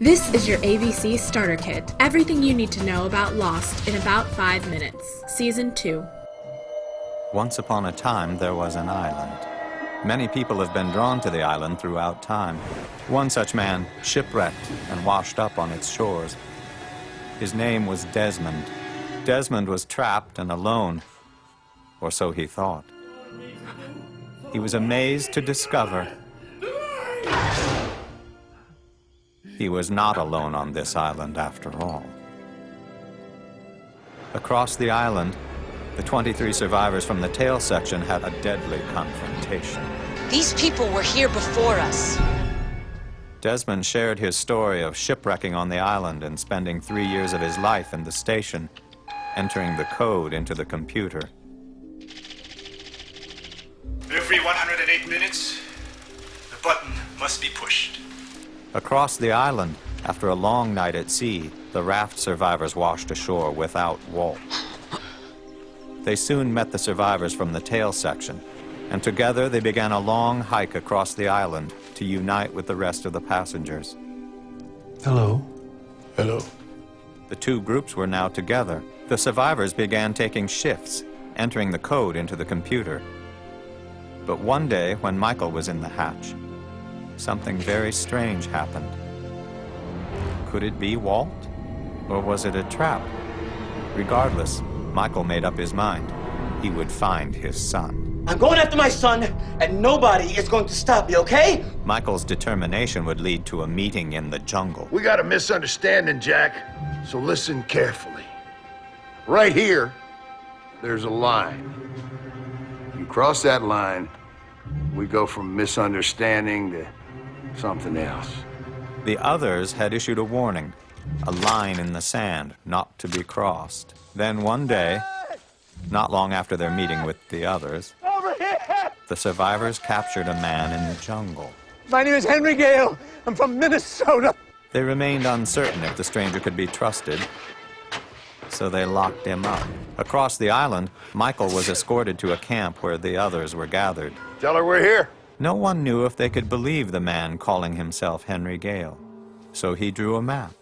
This is your ABC Starter Kit. Everything you need to know about Lost in about 5 minutes. Season 2. Once upon a time, there was an island. Many people have been drawn to the island throughout time. One such man shipwrecked and washed up on its shores. His name was Desmond. Desmond was trapped and alone, or so he thought. He was amazed to discover he was not alone on this island after all. Across the island, the 23 survivors from the tail section had a deadly confrontation. These people were here before us. Desmond shared his story of shipwrecking on the island and spending 3 years of his life in the station, entering the code into the computer. Every 108 minutes, the button must be pushed. Across the island, after a long night at sea, the raft survivors washed ashore without Walt. They soon met the survivors from the tail section, and together they began a long hike across the island to unite with the rest of the passengers. Hello. Hello. The two groups were now together. The survivors began taking shifts, entering the code into the computer. But one day, when Michael was in the hatch, something very strange happened. Could it be Walt? Or was it a trap? Regardless, Michael made up his mind. He would find his son. I'm going after my son, and nobody is going to stop me, okay? Michael's determination would lead to a meeting in the jungle. We got a misunderstanding, Jack, so listen carefully. Right here, there's a line. You cross that line, we go from misunderstanding to something else. The others had issued a warning, a line in the sand not to be crossed. Then one day, not long after their meeting with the others, the survivors captured a man in the jungle. My name is Henry Gale. I'm from Minnesota. They remained uncertain if the stranger could be trusted, so they locked him up. Across the island, Michael was escorted to a camp where the others were gathered. Tell her we're here. No one knew if they could believe the man calling himself Henry Gale. So he drew a map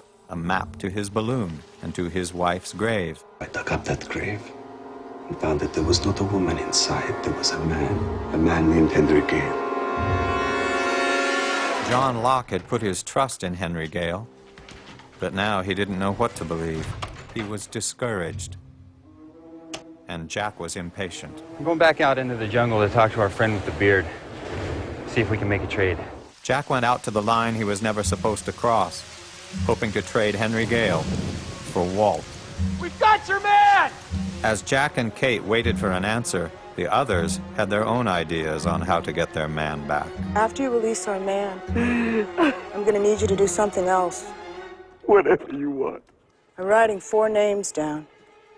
to his balloon and to his wife's grave. I dug up that grave and found that there was not a woman inside. There was a man named Henry Gale. John Locke had put his trust in Henry Gale, but now he didn't know what to believe. He was discouraged, and Jack was impatient. I'm going back out into the jungle to talk to our friend with the beard. See if we can make a trade. Jack went out to the line he was never supposed to cross, hoping to trade Henry Gale for Walt. We've got your man! As Jack and Kate waited for an answer, the others had their own ideas on how to get their man back. After you release our man, I'm gonna need you to do something else. Whatever you want. I'm writing 4 names down.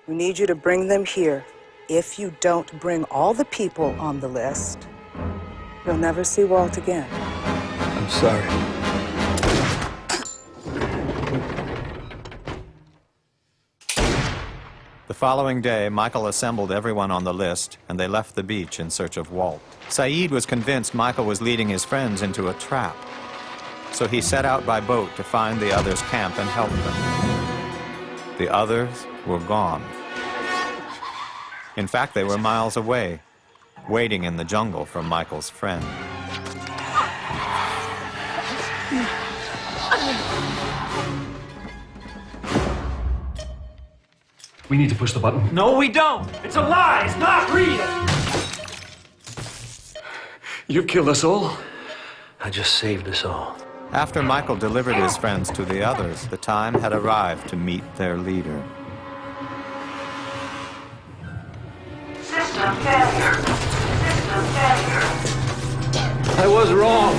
We need you to bring them here. If you don't bring all the people on the list, you'll never see Walt again. I'm sorry. The following day, Michael assembled everyone on the list, and they left the beach in search of Walt. Saeed was convinced Michael was leading his friends into a trap, so he set out by boat to find the others' camp and help them. The others were gone. In fact, they were miles away, waiting in the jungle for Michael's friend. We need to push the button. No, we don't. It's a lie. It's not real. You've killed us all. I just saved us all. After Michael delivered his friends to the others, the time had arrived to meet their leader. System failure. System failure. I was wrong.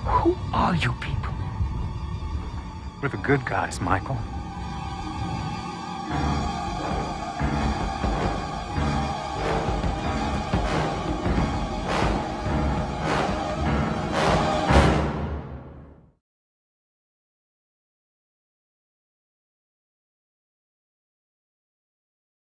Who are you people? We're the good guys, Michael.